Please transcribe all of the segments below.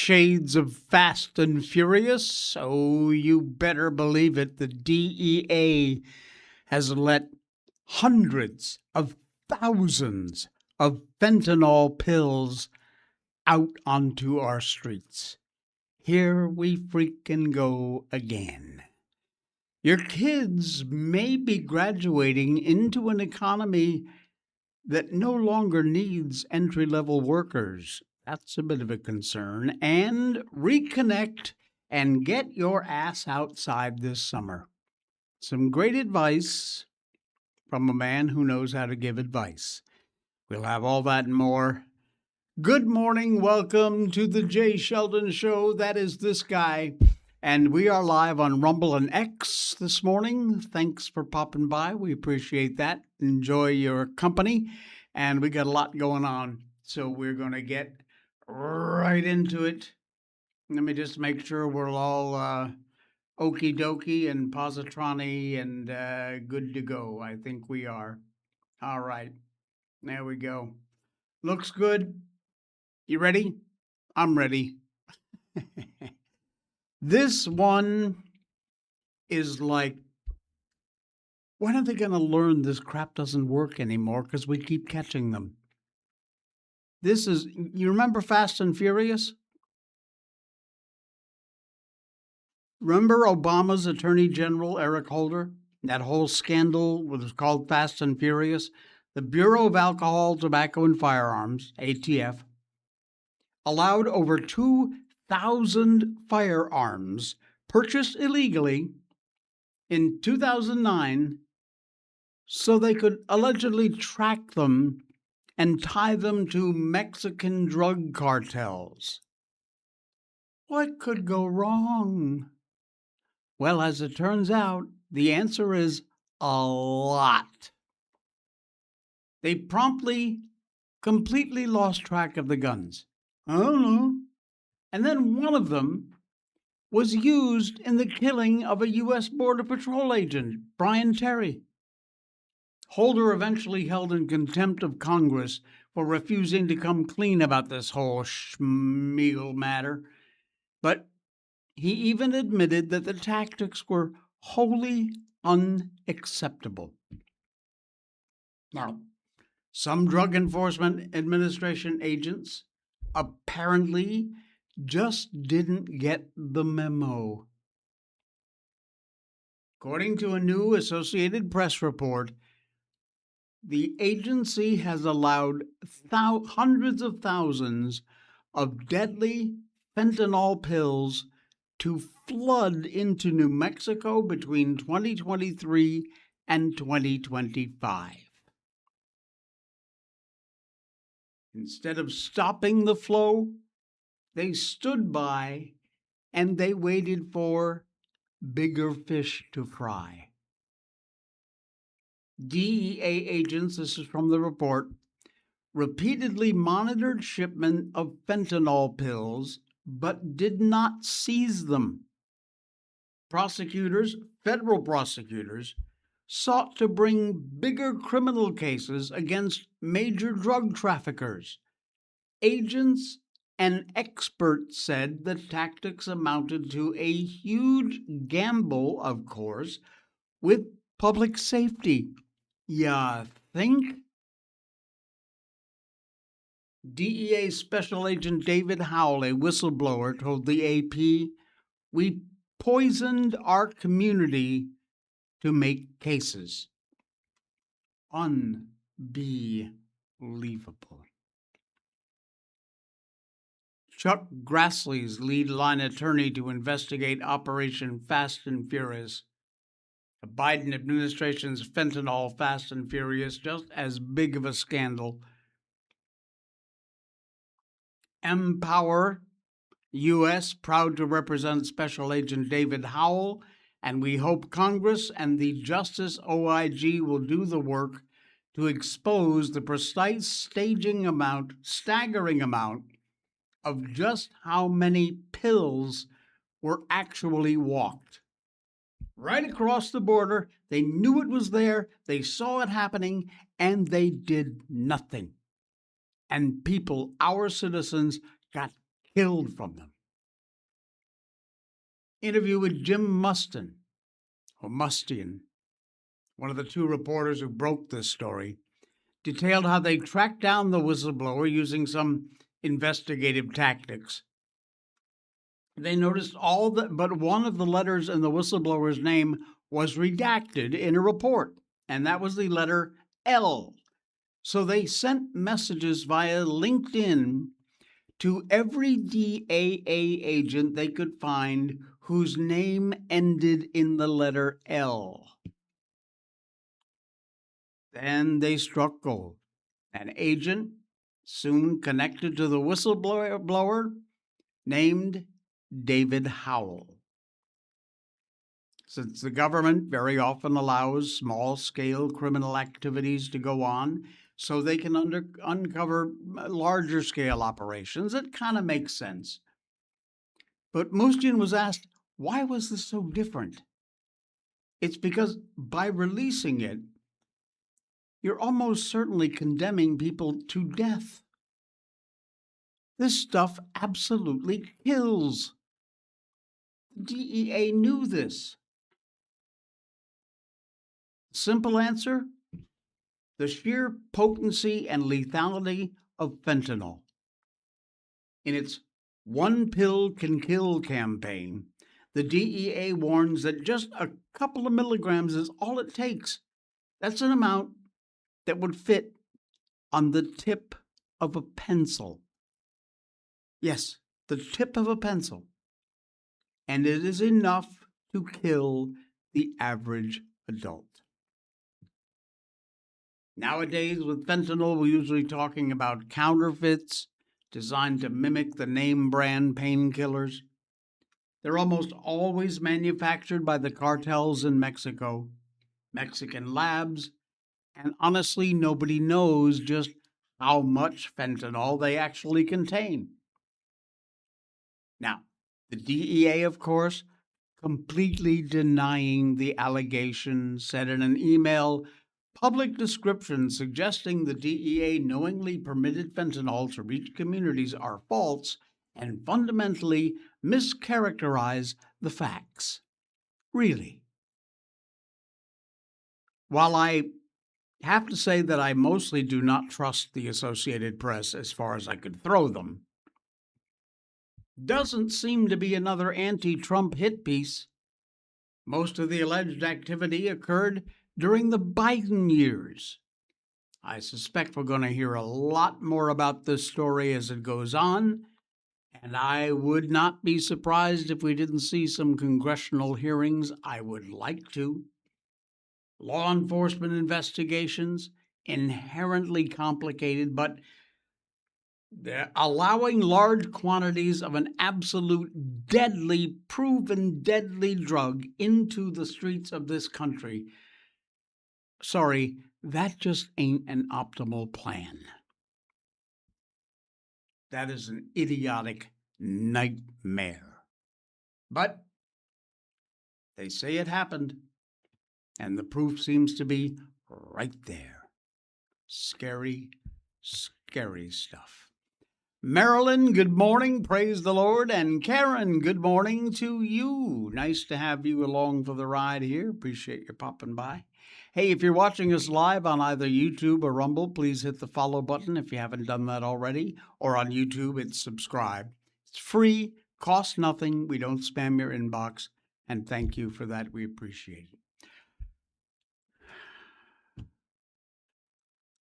shades of Fast and Furious? Oh, you better believe it. The DEA has let hundreds of thousands of fentanyl pills out onto our streets. Here we freaking go again. Your kids may be graduating into an economy that no longer needs entry-level workers. That's a bit of a concern. And reconnect and get your ass outside this summer. Some great advice from a man who knows how to give advice. We'll have all that and more. Good morning. Welcome to the Jay Sheldon Show. That is this guy. And we are live on Rumble and X this morning. Thanks for popping by. We appreciate that. Enjoy your company. And we got a lot going on. So we're going to get right into it. Let me just make sure we're all okie dokie and positroni and good to go. I think we are. All right. There we go. Looks good. You ready? I'm ready. This one is like, when are they going to learn this crap doesn't work anymore? Because we keep catching them. This is, you remember Fast and Furious? Remember Obama's Attorney General, Eric Holder? That whole scandal was called Fast and Furious. The Bureau of Alcohol, Tobacco, and Firearms, ATF, allowed over 2,000 firearms purchased illegally in 2009 so they could allegedly track them and tie them to Mexican drug cartels. What could go wrong? Well, as it turns out, the answer is a lot. They promptly, completely lost track of the guns. I don't know. And then one of them was used in the killing of a U.S. Border Patrol agent, Brian Terry. Holder eventually held in contempt of Congress for refusing to come clean about this whole schmeal matter. But he even admitted that the tactics were wholly unacceptable. Now, some Drug Enforcement Administration agents apparently just didn't get the memo. According to a new Associated Press report, the agency has allowed hundreds of thousands of deadly fentanyl pills to flood into New Mexico between 2023 and 2025. Instead of stopping the flow, they stood by and they waited for bigger fish to fry. DEA agents, this is from the report, repeatedly monitored shipment of fentanyl pills but did not seize them. Prosecutors, federal prosecutors, sought to bring bigger criminal cases against major drug traffickers. Agents and experts said the tactics amounted to a huge gamble, of course, with public safety. Ya think? DEA Special Agent David Howell, a whistleblower, told the AP, "We poisoned our community to make cases." Unbelievable. Chuck Grassley's lead line attorney to investigate Operation Fast and Furious. The Biden administration's fentanyl Fast and Furious, just as big of a scandal. Empower U.S., proud to represent Special Agent David Howell, and we hope Congress and the Justice OIG will do the work to expose the precise staggering amount of just how many pills were actually walked. Right across the border, they knew it was there, they saw it happening, and they did nothing. And people, our citizens, got killed from them. interview with Jim Mustian, one of the two reporters who broke this story, detailed how they tracked down the whistleblower using some investigative tactics. They noticed but one of the letters in the whistleblower's name was redacted in a report, and that was the letter L. So they sent messages via LinkedIn to every DEA agent they could find whose name ended in the letter L. Then they struck gold. An agent soon connected to the whistleblower named David Howell. Since the government very often allows small-scale criminal activities to go on so they can uncover larger-scale operations, it kind of makes sense. But Mustian was asked, why was this so different? It's because by releasing it, you're almost certainly condemning people to death. This stuff absolutely kills. The DEA knew this. Simple answer: the sheer potency and lethality of fentanyl. In its "one pill can kill" campaign, the DEA warns that just a couple of milligrams is all it takes. That's an amount that would fit on the tip of a pencil. Yes, the tip of a pencil. And it is enough to kill the average adult. Nowadays, with fentanyl, we're usually talking about counterfeits designed to mimic the name brand painkillers. They're almost always manufactured by the cartels in Mexico, Mexican labs, and honestly, nobody knows just how much fentanyl they actually contain. Now, the DEA, of course, completely denying the allegation, said in an email, public descriptions suggesting the DEA knowingly permitted fentanyl to reach communities are false and fundamentally mischaracterize the facts. Really. While I have to say that I mostly do not trust the Associated Press as far as I could throw them, doesn't seem to be another anti-Trump hit piece. Most of the alleged activity occurred during the Biden years. I suspect we're going to hear a lot more about this story as it goes on, and I would not be surprised if we didn't see some congressional hearings. I would like to. Law enforcement investigations, inherently complicated, but they're allowing large quantities of an absolute deadly, proven deadly drug into the streets of this country. Sorry, that just ain't an optimal plan. That is an idiotic nightmare. But they say it happened, and the proof seems to be right there. Scary, scary stuff. Marilyn, good morning. Praise the Lord. And Karen, good morning to you. Nice to have you along for the ride here. Appreciate your popping by. Hey, if you're watching us live on either YouTube or Rumble, please hit the follow button if you haven't done that already. Or on YouTube, it's subscribe. It's free, costs nothing. We don't spam your inbox. And thank you for that. We appreciate it.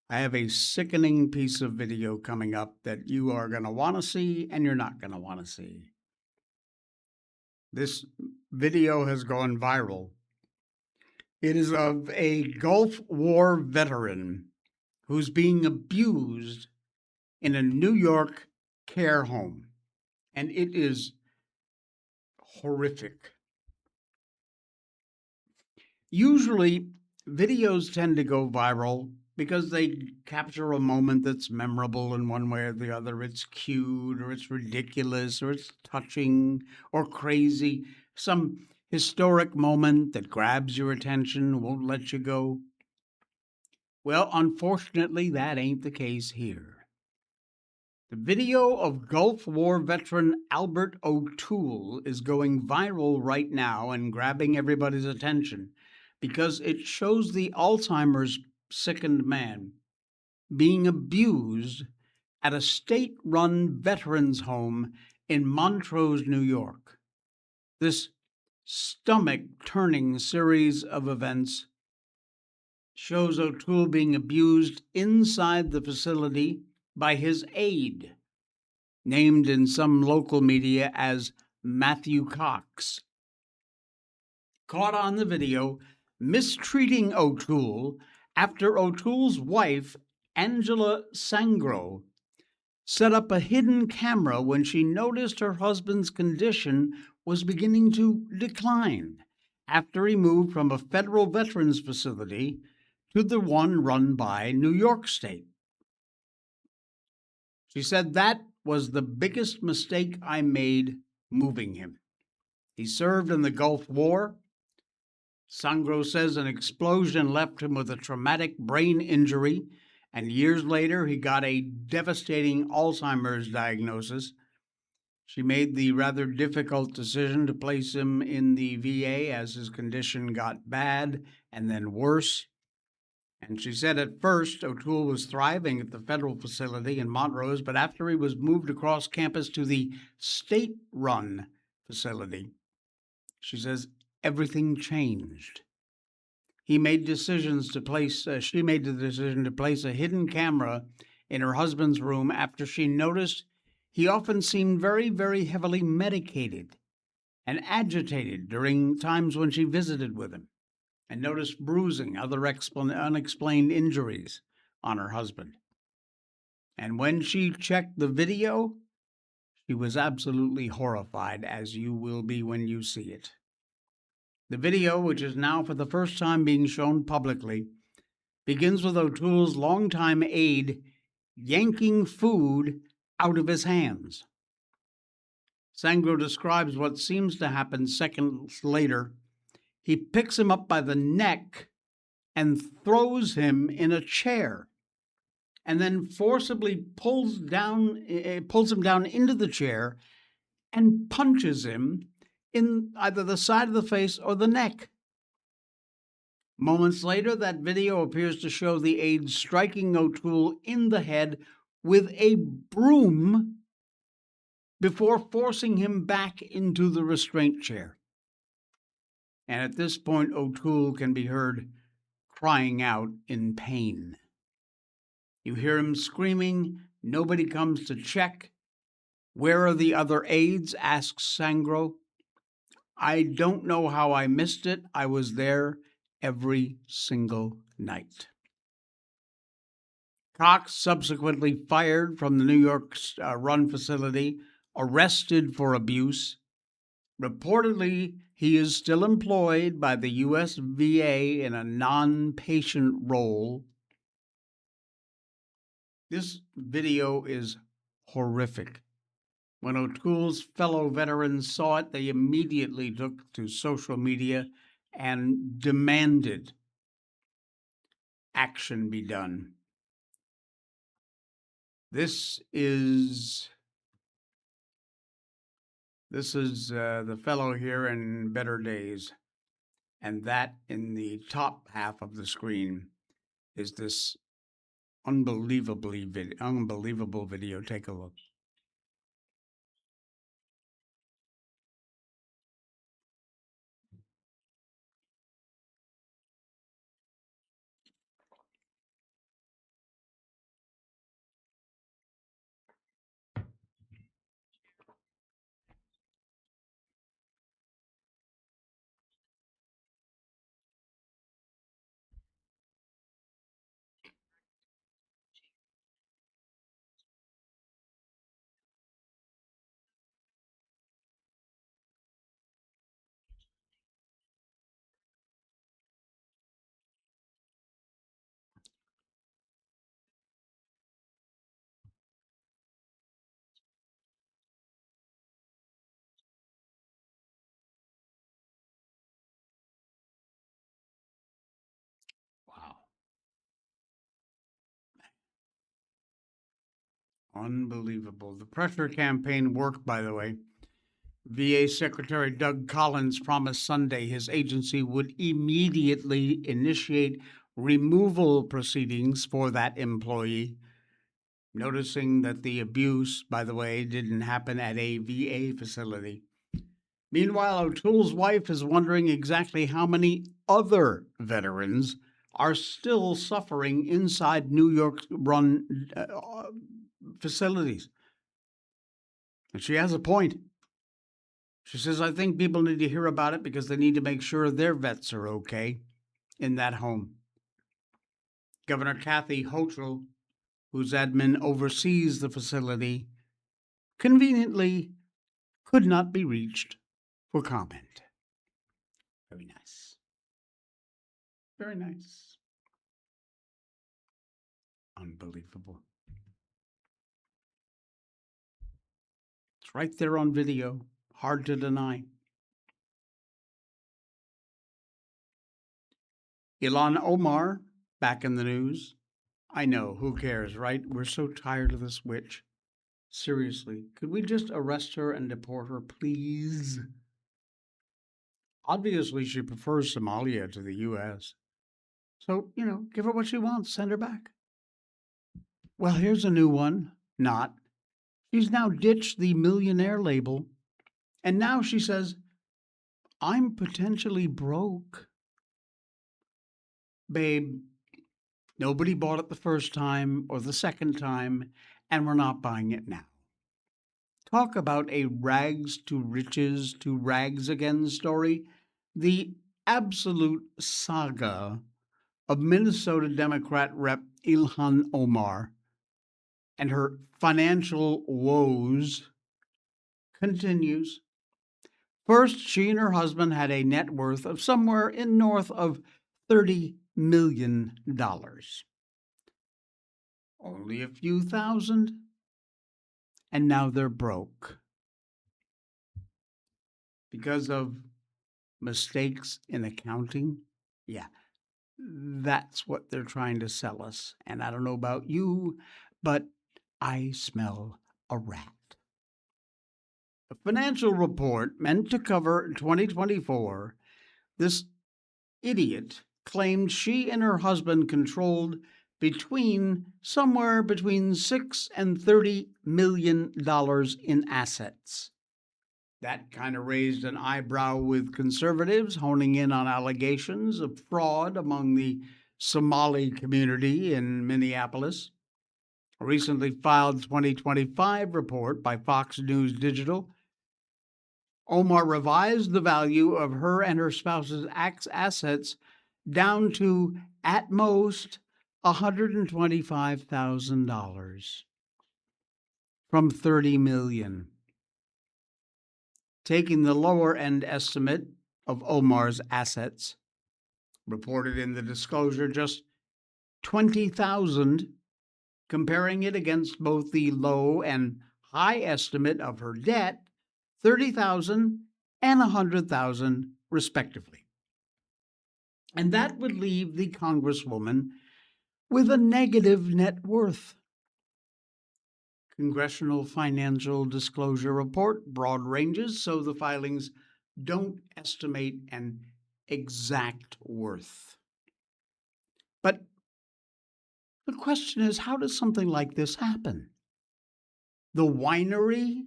I have a sickening piece of video coming up that you are going to want to see and you're not going to want to see. This video has gone viral. It is of a Gulf War veteran who's being abused in a New York care home, and it is horrific. Usually, videos tend to go viral because they capture a moment that's memorable in one way or the other. It's cute, or it's ridiculous, or it's touching, or crazy. Some historic moment that grabs your attention, won't let you go. Well, unfortunately, that ain't the case here. The video of Gulf War veteran Albert O'Toole is going viral right now and grabbing everybody's attention because it shows the Alzheimer's sickened man being abused at a state run veterans home in Montrose, New York. This stomach turning series of events shows O'Toole being abused inside the facility by his aide, named in some local media as Matthew Cox. Caught on the video mistreating O'Toole after O'Toole's wife, Angela Sangro, set up a hidden camera when she noticed her husband's condition was beginning to decline after he moved from a federal veterans facility to the one run by New York State. She said, "That was the biggest mistake I made moving him. He served in the Gulf War." Sangro says an explosion left him with a traumatic brain injury, and years later he got a devastating Alzheimer's diagnosis. She made the rather difficult decision to place him in the VA as his condition got bad and then worse. And she said at first O'Toole was thriving at the federal facility in Montrose, but after he was moved across campus to the state-run facility, she says everything changed. He made decisions to place. She made the decision to place a hidden camera in her husband's room after she noticed he often seemed very, very heavily medicated and agitated during times when she visited with him, and noticed bruising, other unexplained injuries on her husband. And when she checked the video, she was absolutely horrified, as you will be when you see it. The video, which is now for the first time being shown publicly, begins with O'Toole's longtime aide yanking food out of his hands. Sangro describes what seems to happen seconds later. He picks him up by the neck and throws him in a chair, and then forcibly pulls him down into the chair and punches him in either the side of the face or the neck. Moments later, that video appears to show the aide striking O'Toole in the head with a broom before forcing him back into the restraint chair. And at this point, O'Toole can be heard crying out in pain. You hear him screaming. Nobody comes to check. "Where are the other aides?" asks Sangro. "I don't know how I missed it. I was there every single night." Cox subsequently fired from the New York run facility, arrested for abuse. Reportedly, he is still employed by the U.S. VA in a non-patient role. This video is horrific. When O'Toole's fellow veterans saw it, they immediately took to social media and demanded action be done. This is the fellow here in Better Days, and that in the top half of the screen is this unbelievable video. Take a look. Unbelievable. The pressure campaign worked, by the way. VA Secretary Doug Collins promised Sunday his agency would immediately initiate removal proceedings for that employee, noticing that the abuse, by the way, didn't happen at a VA facility. Meanwhile, O'Toole's wife is wondering exactly how many other veterans are still suffering inside New York-run facilities. And she has a point. She says, I think people need to hear about it because they need to make sure their vets are okay in that home. Governor Kathy Hochul, whose admin oversees the facility, conveniently could not be reached for comment. Very nice. Very nice. Unbelievable. It's right there on video. Hard to deny. Ilhan Omar, back in the news. I know, who cares, right? We're so tired of this witch. Seriously, could we just arrest her and deport her, please? Obviously, she prefers Somalia to the U.S. So, give her what she wants, send her back. Well, here's a new one. Not. She's now ditched the millionaire label, and now she says, I'm potentially broke. Babe, nobody bought it the first time or the second time, and we're not buying it now. Talk about a rags to riches to rags again story. The absolute saga of Minnesota Democrat Rep. Ilhan Omar and her financial woes continues. First, she and her husband had a net worth of somewhere in north of $30 million. Only a few thousand, and now they're broke because of mistakes in accounting. Yeah, that's what they're trying to sell us. And I don't know about you, but I smell a rat. A financial report meant to cover 2024, this idiot claimed she and her husband controlled somewhere between $6 and $30 million in assets. That kind of raised an eyebrow with conservatives, honing in on allegations of fraud among the Somali community in Minneapolis. A recently filed 2025 report by Fox News Digital, Omar revised the value of her and her spouse's assets down to, at most, $125,000 from $30 million. Taking the lower end estimate of Omar's assets, reported in the disclosure just $20,000, comparing it against both the low and high estimate of her debt, $30,000 and $100,000 respectively. And that would leave the Congresswoman with a negative net worth. Congressional Financial Disclosure Report, broad ranges, so the filings don't estimate an exact worth. But the question is, how does something like this happen? The winery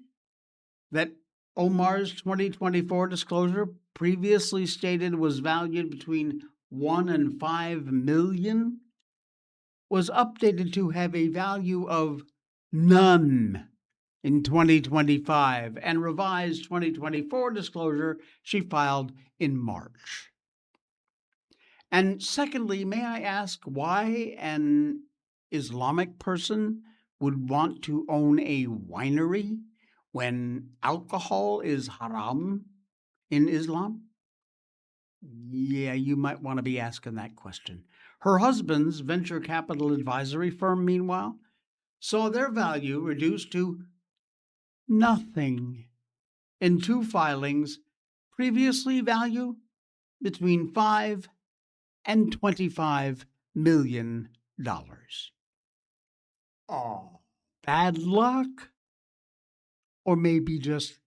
that Omar's 2024 disclosure previously stated was valued between $1 and $5 million was updated to have a value of none in 2025, and revised 2024 disclosure she filed in March. And secondly, may I ask why an Islamic person would want to own a winery when alcohol is haram in Islam? Yeah, you might want to be asking that question. Her husband's venture capital advisory firm, meanwhile, saw their value reduced to nothing in two filings previously valued between $5 and $25 million. Oh, bad luck, or maybe just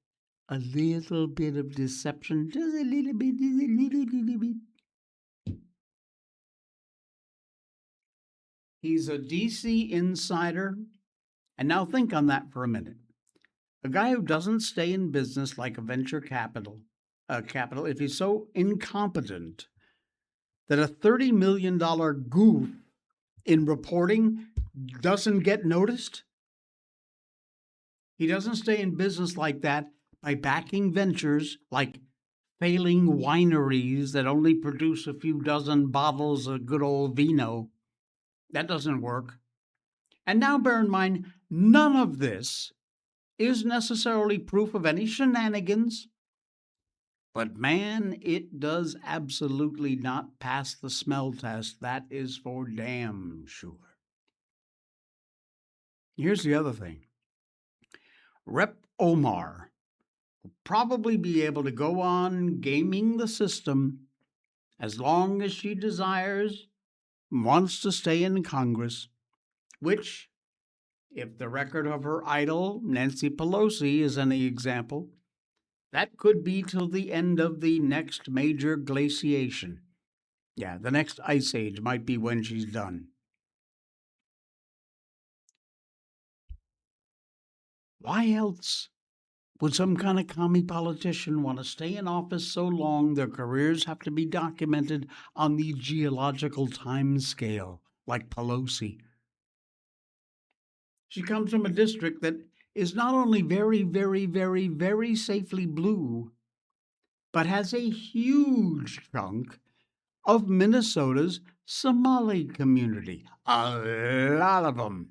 a little bit of deception, just a little bit, just a little bit. He's a DC insider. And now think on that for a minute. A guy who doesn't stay in business like a venture capital, if he's so incompetent that a $30 million goof in reporting doesn't get noticed, he doesn't stay in business like that by backing ventures like failing wineries that only produce a few dozen bottles of good old vino. That doesn't work. And now bear in mind, none of this is necessarily proof of any shenanigans. But man, it does absolutely not pass the smell test. That is for damn sure. Here's the other thing. Rep Omar will probably be able to go on gaming the system as long as she desires, wants to stay in Congress, which, if the record of her idol, Nancy Pelosi, is any example, that could be till the end of the next major glaciation. Yeah, the next ice age might be when she's done. Why else would some kind of commie politician want to stay in office so long their careers have to be documented on the geological time scale, like Pelosi? She comes from a district that is not only very, very, very, very safely blue, but has a huge chunk of Minnesota's Somali community. A lot of them.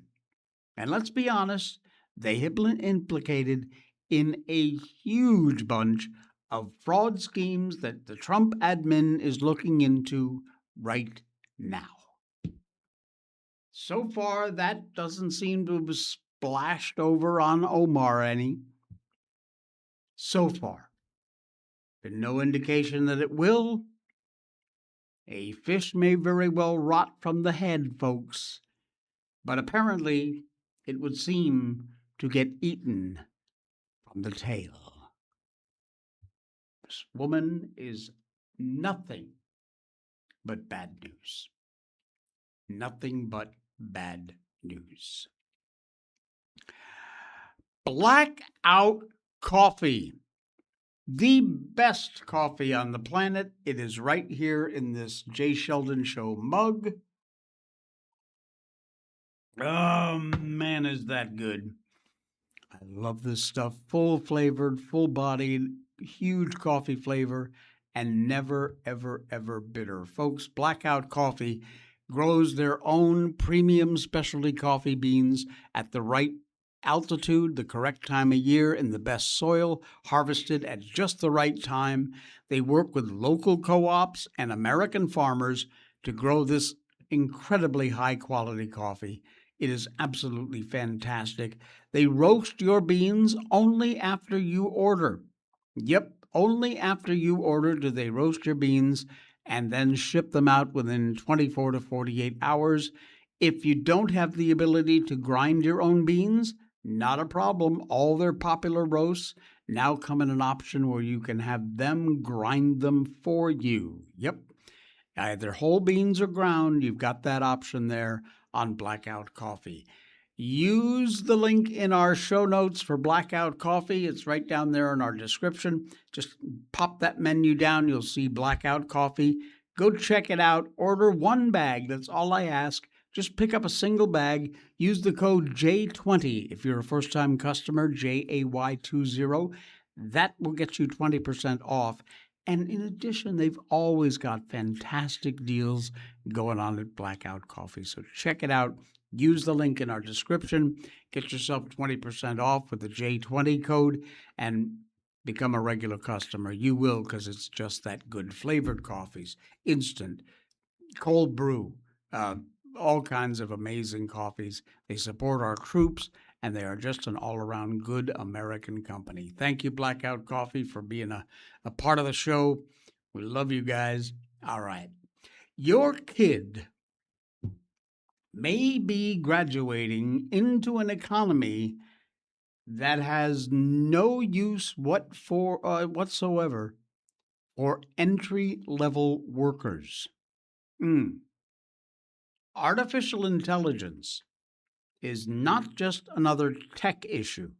And let's be honest, they have been implicated in a huge bunch of fraud schemes that the Trump admin is looking into right now. So far, that doesn't seem to have splashed over on Omar any. So far. Been no indication that it will. A fish may very well rot from the head, folks, but apparently it would seem to get eaten from the tail. This woman is nothing but bad news. Nothing but bad news. Blackout coffee. The best coffee on the planet. It is right here in this Jay Sheldon Show mug. Oh, man, is that good. I love this stuff. Full flavored, full bodied, huge coffee flavor, and never, ever, ever bitter. Folks, Blackout Coffee grows their own premium specialty coffee beans at the right altitude, the correct time of year, in the best soil, harvested at just the right time. They work with local co-ops and American farmers to grow this incredibly high-quality coffee. It is absolutely fantastic. They roast your beans only after you order. Yep, only after you order do they roast your beans and then ship them out within 24 to 48 hours. If you don't have the ability to grind your own beans, not a problem. All their popular roasts now come in an option where you can have them grind them for you. Yep. Either whole beans or ground, you've got that option there on Blackout Coffee. Use the link in our show notes for Blackout Coffee. It's right down there in our description. Just pop that menu down. You'll see Blackout Coffee. Go check it out. Order one bag. That's all I ask. Just pick up a single bag. Use the code J20 if you're a first-time customer, JAY20. That will get you 20% off. And in addition, they've always got fantastic deals going on at Blackout Coffee. So check it out. Use the link in our description. Get yourself 20% off with the J20 code and become a regular customer. You will, because it's just that good. Flavored coffees, instant, cold brew, all kinds of amazing coffees. They support our troops, and they are just an all-around good American company. Thank you, Blackout Coffee, for being a part of the show. We love you guys. All right. Your kid may be graduating into an economy that has no use whatsoever for entry-level workers. Artificial intelligence is not just another tech issue.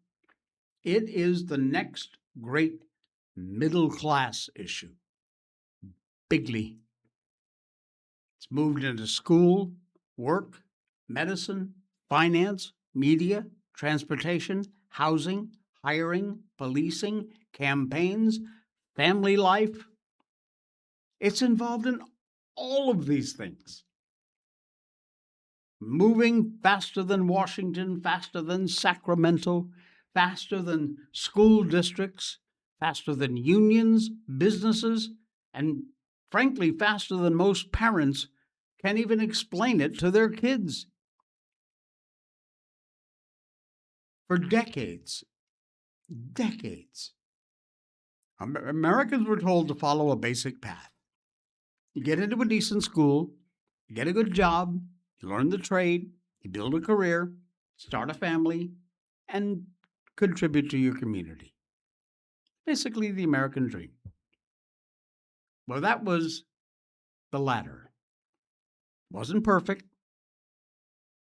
It is the next great middle-class issue. Bigly. It's moved into school, work, medicine, finance, media, transportation, housing, hiring, policing, campaigns, family life. It's involved in all of these things. Moving faster than Washington, faster than Sacramento, faster than school districts, faster than unions, businesses, and frankly, faster than most parents can even explain it to their kids. For decades, Americans were told to follow a basic path. You get into a decent school, you get a good job, you learn the trade, you build a career, start a family, and contribute to your community. Basically, the American dream. Well, that was the latter. Wasn't perfect,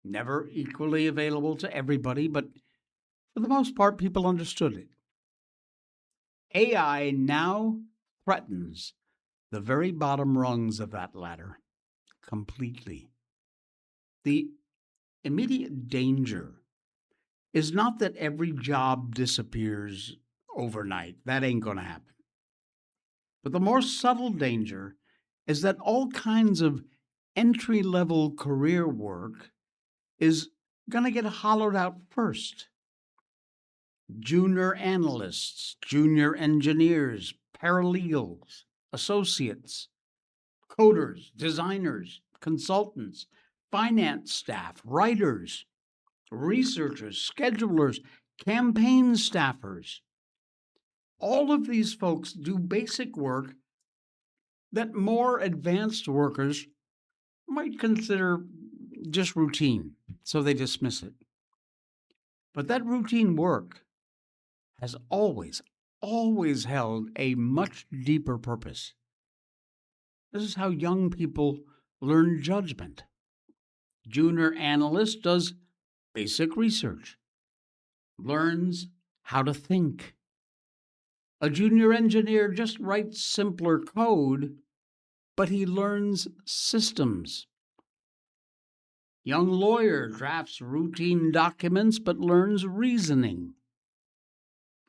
never equally available to everybody, but for the most part, people understood it. AI now threatens the very bottom rungs of that ladder completely. The immediate danger is not that every job disappears overnight. That ain't going to happen. But the more subtle danger is that all kinds of entry-level career work is going to get hollowed out first. Junior analysts, junior engineers, paralegals, associates, coders, designers, consultants, finance staff, writers, researchers, schedulers, campaign staffers. All of these folks do basic work that more advanced workers might consider just routine, so they dismiss it. But that routine work has always held a much deeper purpose. This is how young people learn judgment. Junior analyst does basic research, learns how to think. A junior engineer just writes simpler code, but he learns systems. Young lawyer drafts routine documents, but learns reasoning.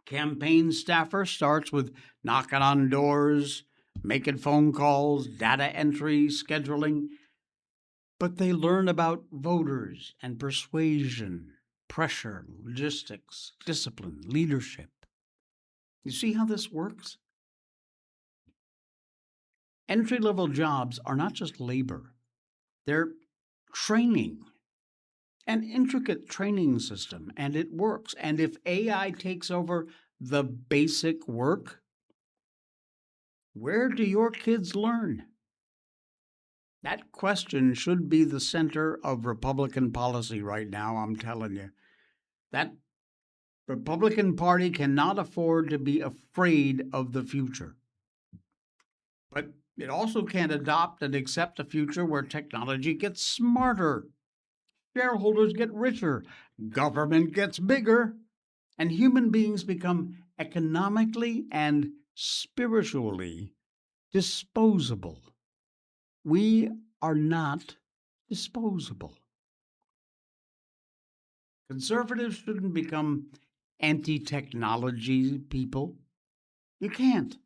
Campaign staffer starts with knocking on doors, making phone calls, data entry, scheduling, but they learn about voters and persuasion, pressure, logistics, discipline, leadership. You see how this works? Entry-level jobs are not just labor. They're training, an intricate training system, and it works. And if AI takes over the basic work, where do your kids learn? That question should be the center of Republican policy right now, I'm telling you. That Republican Party cannot afford to be afraid of the future. But it also can't adopt and accept a future where technology gets smarter, shareholders get richer, government gets bigger, and human beings become economically and spiritually disposable. We are not disposable. Conservatives shouldn't become anti-technology people. You can't.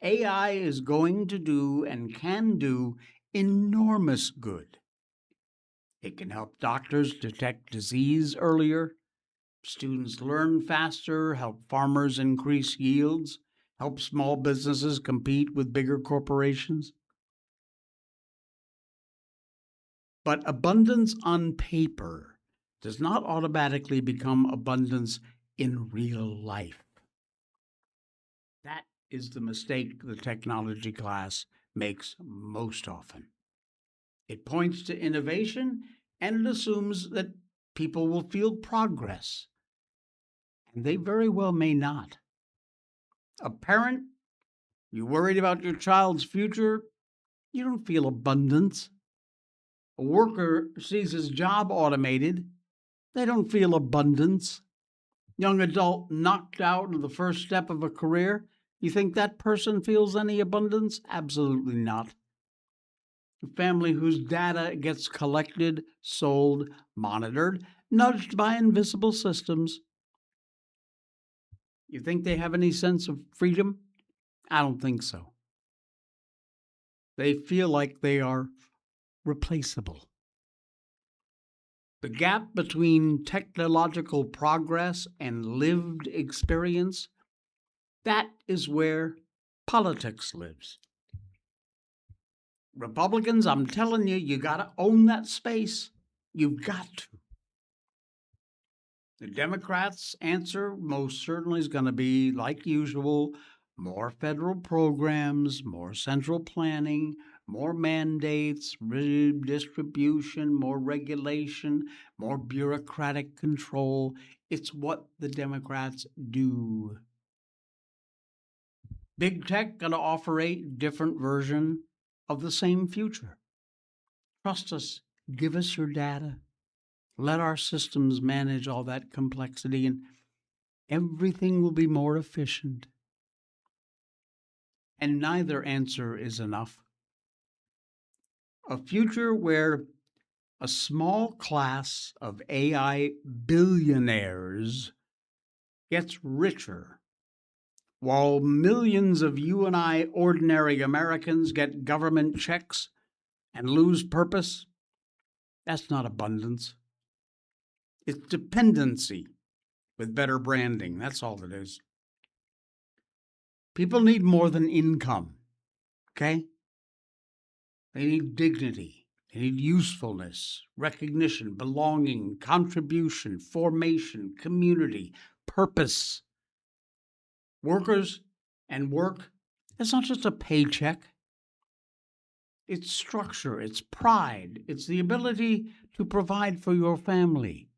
AI is going to do and can do enormous good. It can help doctors detect disease earlier, students learn faster, help farmers increase yields, help small businesses compete with bigger corporations. But abundance on paper does not automatically become abundance in real life. That is the mistake the technology class makes most often. It points to innovation and it assumes that people will feel progress, and they very well may not. A parent, you worried about your child's future, you don't feel abundance. A worker sees his job automated, they don't feel abundance. Young adult knocked out of the first step of a career, you think that person feels any abundance? Absolutely not. A family whose data gets collected, sold, monitored, nudged by invisible systems, you think they have any sense of freedom? I don't think so. They feel like they are replaceable. The gap between technological progress and lived experience, that is where politics lives. Republicans, I'm telling you, you got to own that space. You've got to. The Democrats' answer most certainly is going to be, like usual, more federal programs, more central planning, more mandates, redistribution, more regulation, more bureaucratic control. It's what the Democrats do. Big tech going to offer a different version of the same future. Trust us, give us your data. Let our systems manage all that complexity, and everything will be more efficient. And neither answer is enough. A future where a small class of AI billionaires gets richer, while millions of you and I, ordinary Americans, get government checks and lose purpose, that's not abundance. It's dependency with better branding. That's all it is. People need more than income, okay? They need dignity. They need usefulness, recognition, belonging, contribution, formation, community, purpose. Workers and work, it's not just a paycheck. It's structure, it's pride, it's the ability to provide for your family.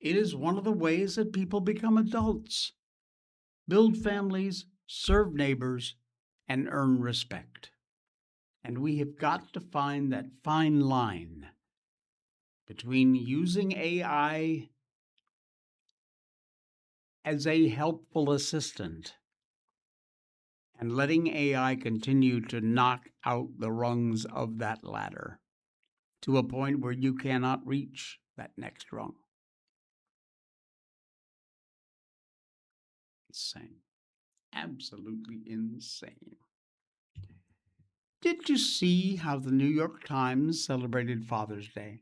It is one of the ways that people become adults, build families, serve neighbors, and earn respect. And we have got to find that fine line between using AI as a helpful assistant and letting AI continue to knock out the rungs of that ladder to a point where you cannot reach that next rung. Insane. Absolutely insane. Did you see how the New York Times celebrated Father's Day?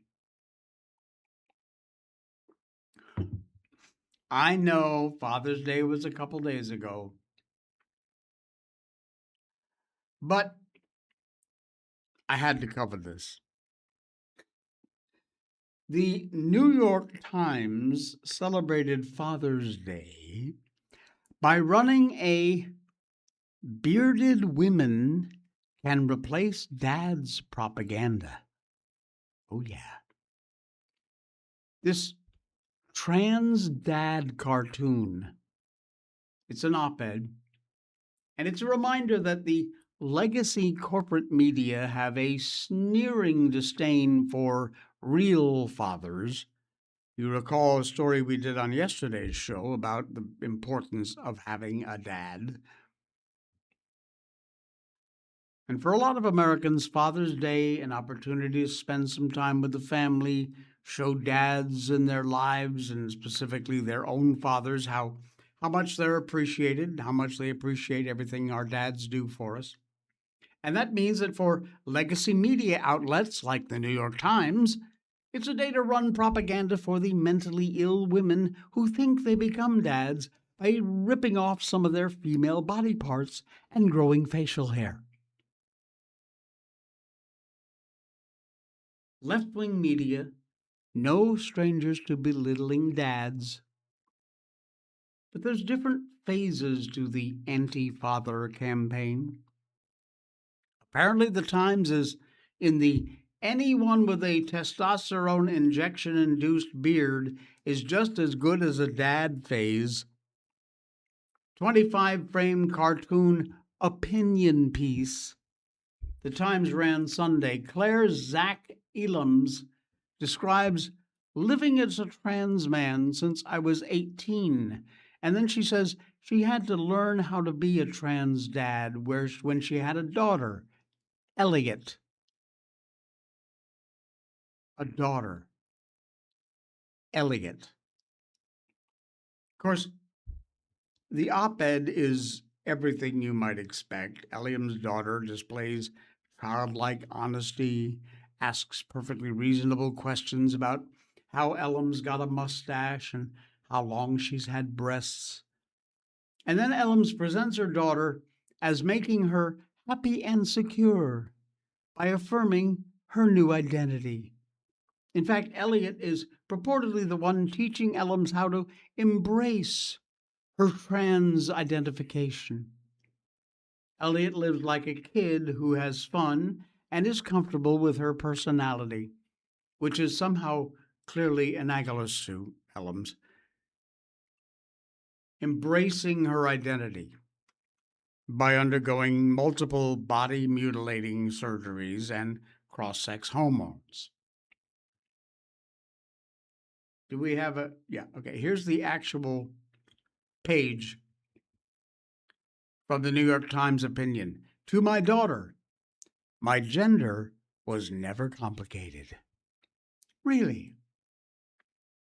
I know Father's Day was a couple days ago, but I had to cover this. The New York Times celebrated Father's Day by running a bearded women can replace dad's propaganda. Oh, yeah. This trans dad cartoon, it's an op-ed, and it's a reminder that the legacy corporate media have a sneering disdain for real fathers. You recall a story we did on yesterday's show about the importance of having a dad. And for a lot of Americans, Father's Day, an opportunity to spend some time with the family, show dads in their lives, and specifically their own fathers, how much they're appreciated, how much they appreciate everything our dads do for us. And that means that for legacy media outlets like the New York Times, it's a day to run propaganda for the mentally ill women who think they become dads by ripping off some of their female body parts and growing facial hair. Left-wing media, no strangers to belittling dads. But there's different phases to the anti-father campaign. Apparently, the Times is in the Anyone with a testosterone injection induced beard is just as good as a dad phase. 25 frame cartoon opinion piece. The Times ran Sunday. Claire Zach Elams describes living as a trans man since I was 18. And then she says she had to learn how to be a trans dad when she had a daughter, Elliot. A daughter, Elliot. Of course, the op ed is everything you might expect. Elliam's daughter displays childlike honesty, asks perfectly reasonable questions about how Ellam's got a mustache and how long she's had breasts. And then Ellam's presents her daughter as making her happy and secure by affirming her new identity. In fact, Elliot is purportedly the one teaching Ellam's how to embrace her trans identification. Elliot lives like a kid who has fun and is comfortable with her personality, which is somehow clearly analogous to Ellam's. Embracing her identity by undergoing multiple body mutilating surgeries and cross-sex hormones. Do we have a, yeah, okay, here's the actual page from the New York Times opinion. To my daughter, my gender was never complicated. Really?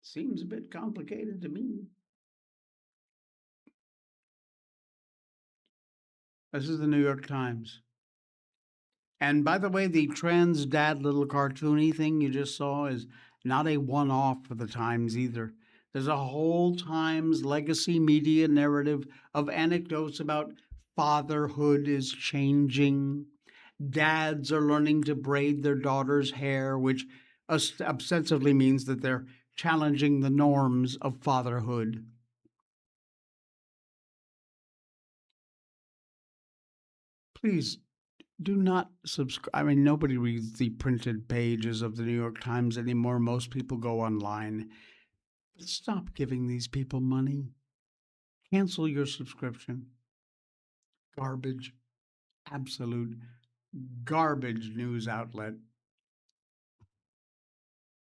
Seems a bit complicated to me. This is the New York Times. And by the way, the trans dad little cartoony thing you just saw is not a one-off for the Times either. There's a whole Times legacy media narrative of anecdotes about fatherhood is changing. Dads are learning to braid their daughters' hair, which ostensibly means that they're challenging the norms of fatherhood. Please do not subscribe. I mean, nobody reads the printed pages of the New York Times anymore. Most people go online. But stop giving these people money. Cancel your subscription. Garbage. Absolute garbage news outlet.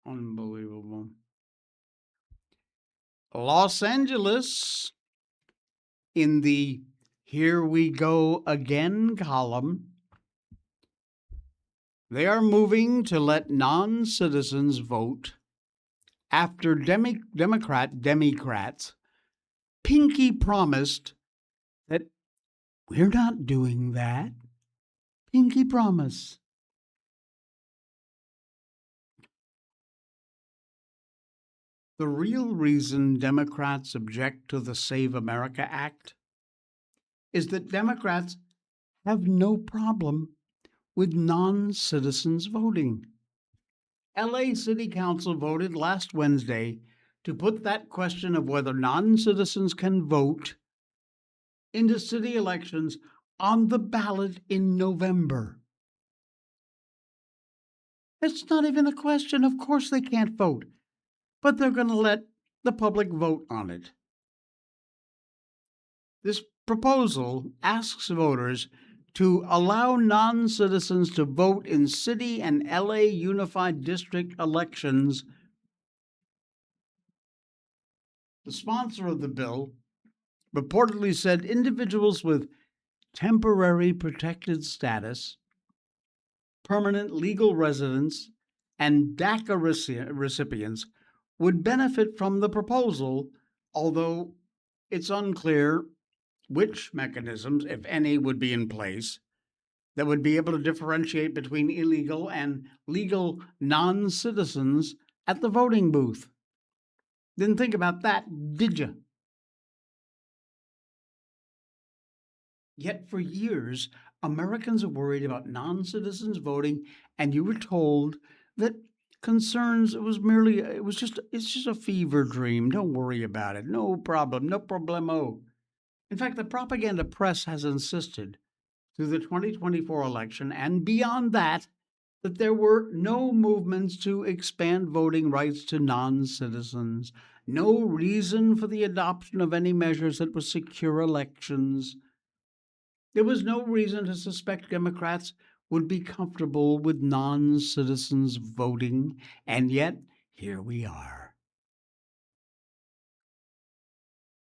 Unbelievable. Los Angeles, in the Here We Go Again column, they are moving to let non-citizens vote after Democrats pinky promised that we're not doing that. Pinky promise. The real reason Democrats object to the Save America Act is that Democrats have no problem with non-citizens voting. LA City Council voted last Wednesday to put that question of whether non-citizens can vote into city elections on the ballot in November. It's not even a question. Of course they can't vote, but they're going to let the public vote on it. This proposal asks voters to allow non-citizens to vote in city and LA Unified District elections. The sponsor of the bill reportedly said individuals with temporary protected status, permanent legal residence, and DACA recipients would benefit from the proposal, although it's unclear which mechanisms, if any, would be in place that would be able to differentiate between illegal and legal non-citizens at the voting booth. Didn't think about that, did you? Yet for years, Americans are worried about non-citizens voting, and you were told that concerns, it's just a fever dream. Don't worry about it. No problem, no problemo. In fact, the propaganda press has insisted through the 2024 election and beyond that that there were no movements to expand voting rights to non citizens, no reason for the adoption of any measures that would secure elections. There was no reason to suspect Democrats would be comfortable with non citizens voting, and yet here we are.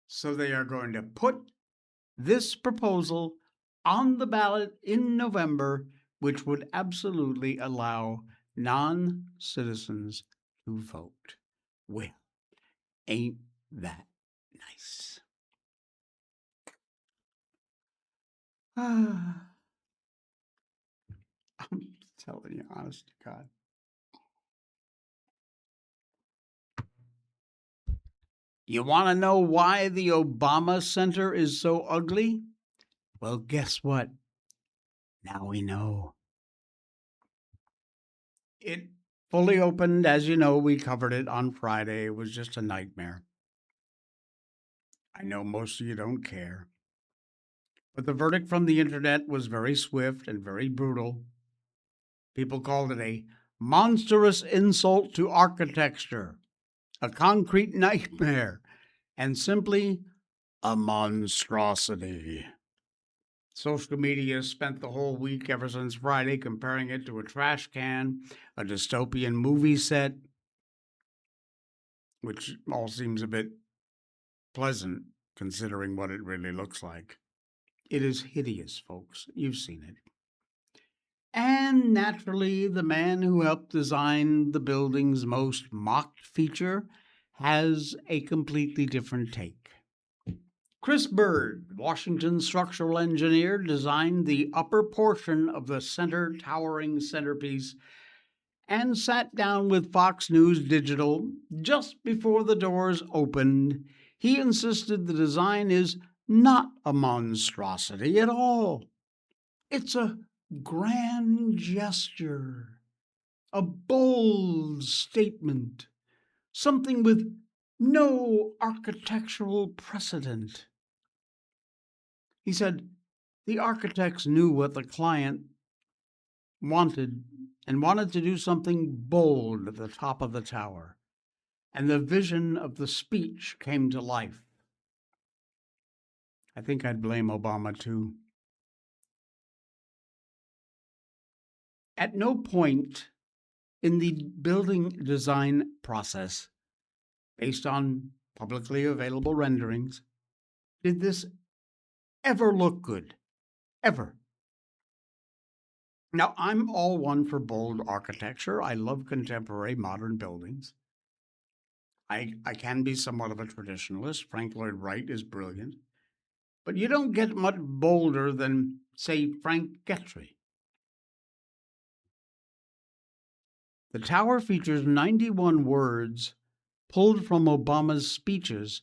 So they are going to put this proposal on the ballot in November, which would absolutely allow non citizens to vote. Well, ain't that nice? I'm telling you, honest to God. You want to know why the Obama Center is so ugly? Well, guess what? Now we know. It fully opened, as you know, we covered it on Friday. It was just a nightmare. I know most of you don't care. But the verdict from the internet was very swift and very brutal. People called it a monstrous insult to architecture, a concrete nightmare, and simply a monstrosity. Social media spent the whole week ever since Friday comparing it to a trash can, a dystopian movie set, which all seems a bit pleasant considering what it really looks like. It is hideous, folks. You've seen it. And naturally, the man who helped design the building's most mocked feature has a completely different take. Chris Bird, Washington structural engineer, designed the upper portion of the center towering centerpiece and sat down with Fox News Digital just before the doors opened. He insisted the design is not a monstrosity at all. It's a grand gesture, a bold statement, something with no architectural precedent. He said the architects knew what the client wanted and wanted to do something bold at the top of the tower, and the vision of the speech came to life. I think I'd blame Obama too. At no point in the building design process, based on publicly available renderings, did this ever look good. Ever. Now, I'm all one for bold architecture. I love contemporary modern buildings. I can be somewhat of a traditionalist. Frank Lloyd Wright is brilliant. But you don't get much bolder than, say, Frank Gehry. The tower features 91 words pulled from Obama's speeches,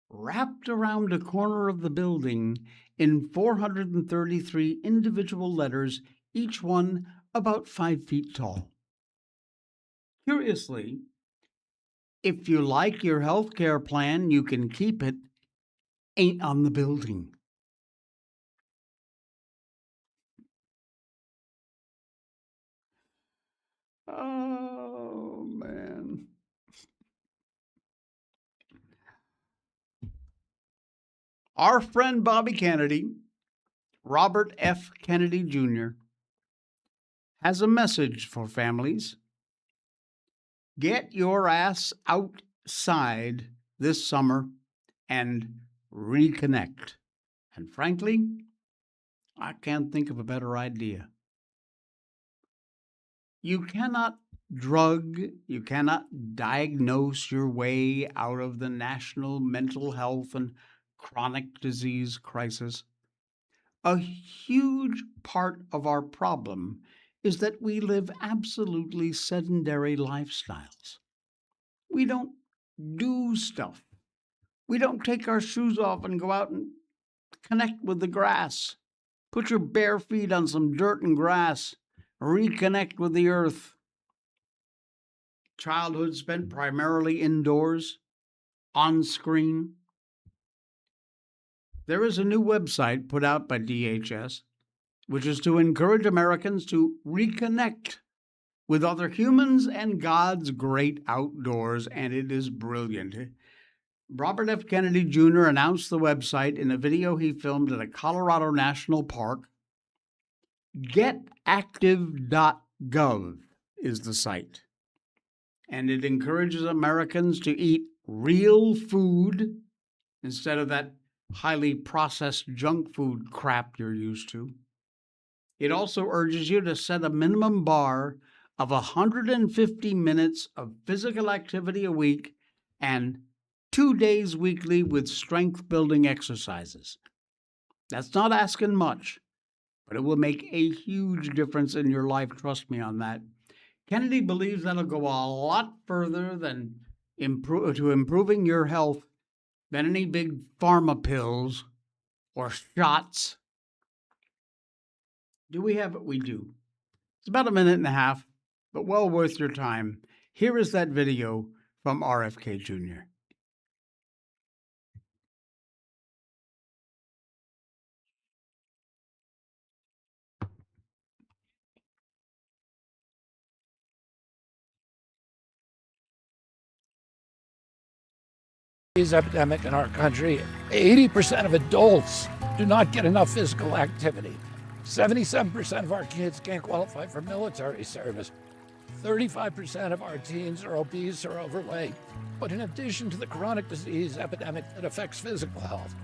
wrapped around a corner of the building in 433 individual letters, each one about 5 feet tall. Curiously, if you like your health care plan, you can keep it, ain't on the building. Oh, man. Our friend Bobby Kennedy, Robert F. Kennedy Jr., has a message for families. Get your ass outside this summer and reconnect. And frankly, I can't think of a better idea. You cannot you cannot diagnose your way out of the national mental health and chronic disease crisis. A huge part of our problem is that we live absolutely sedentary lifestyles. We don't do stuff. We don't take our shoes off and go out and connect with the grass. Put your bare feet on some dirt and grass. Reconnect with the earth. Childhood spent primarily indoors, on screen. There is a new website put out by DHS, which is to encourage Americans to reconnect with other humans and God's great outdoors, and it is brilliant. Robert F. Kennedy Jr. announced the website in a video he filmed at a Colorado National Park. Getactive.gov is the site, and it encourages Americans to eat real food instead of that highly processed junk food crap you're used to. It also urges you to set a minimum bar of 150 minutes of physical activity a week and 2 days weekly with strength-building exercises. That's not asking much, but it will make a huge difference in your life. Trust me on that. Kennedy believes that'll go a lot further than improving your health than any big pharma pills or shots. Do we have it? We do. It's about a minute and a half, but well worth your time. Here is that video from RFK Jr. Disease epidemic in our country. 80% of adults do not get enough physical activity. 77% of our kids can't qualify for military service. 35% of our teens are obese or overweight. But in addition to the chronic disease epidemic that affects physical health,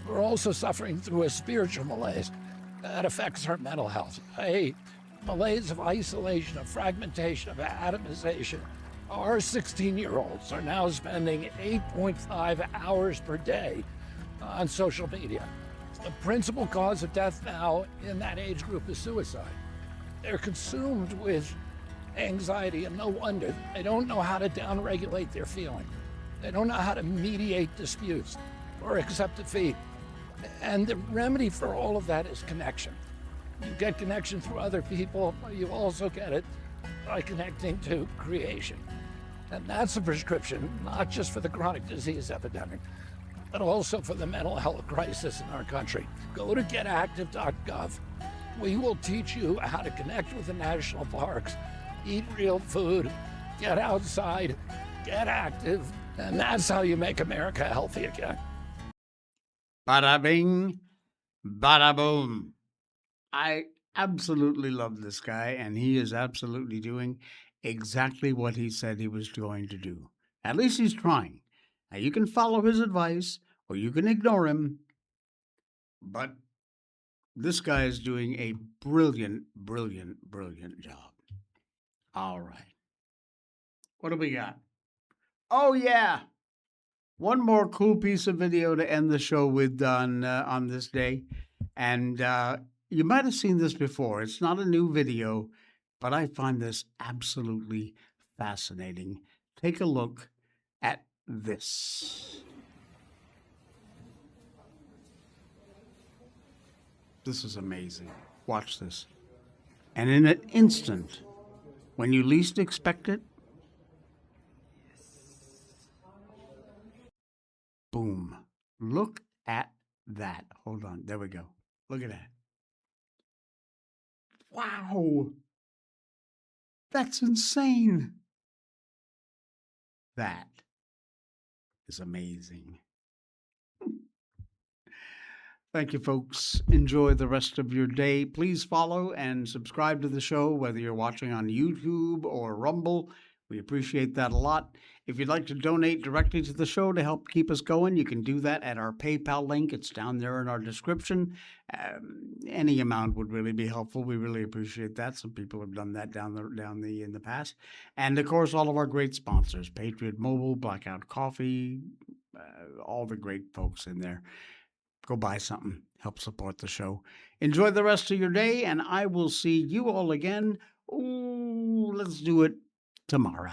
we're also suffering through a spiritual malaise that affects our mental health. A malaise of isolation, of fragmentation, of atomization. Our 16-year-olds are now spending 8.5 hours per day on social media. The principal cause of death now in that age group is suicide. They're consumed with anxiety, and no wonder. They don't know how to downregulate their feeling. They don't know how to mediate disputes or accept defeat. And the remedy for all of that is connection. You get connection through other people, but you also get it by connecting to creation. And that's a prescription, not just for the chronic disease epidemic, but also for the mental health crisis in our country. Go to getactive.gov. We will teach you how to connect with the national parks, eat real food, get outside, get active, and that's how you make America healthy again. Bada bing, bada boom. I absolutely love this guy, and he is absolutely doing exactly what he said he was going to do. At least he's trying. Now, you can follow his advice or you can ignore him, but this guy is doing a brilliant, brilliant, brilliant job. All right. What do we got? Oh, yeah. One more cool piece of video to end the show with on this day. And you might have seen this before. It's not a new video, but I find this absolutely fascinating. Take a look at this. This is amazing. Watch this. And in an instant, when you least expect it, boom. Look at that. Hold on. There we go. Look at that. Wow. That's insane. That is amazing. Thank you, folks. Enjoy the rest of your day. Please follow and subscribe to the show, whether you're watching on YouTube or Rumble. We appreciate that a lot. If you'd like to donate directly to the show to help keep us going, you can do that at our PayPal link. It's down there in our description. Any amount would really be helpful. We really appreciate that. Some people have done that in the past. And of course, all of our great sponsors: Patriot Mobile, Blackout Coffee, all the great folks in there. Go buy something. Help support the show. Enjoy the rest of your day, and I will see you all again. Ooh, let's do it tomorrow.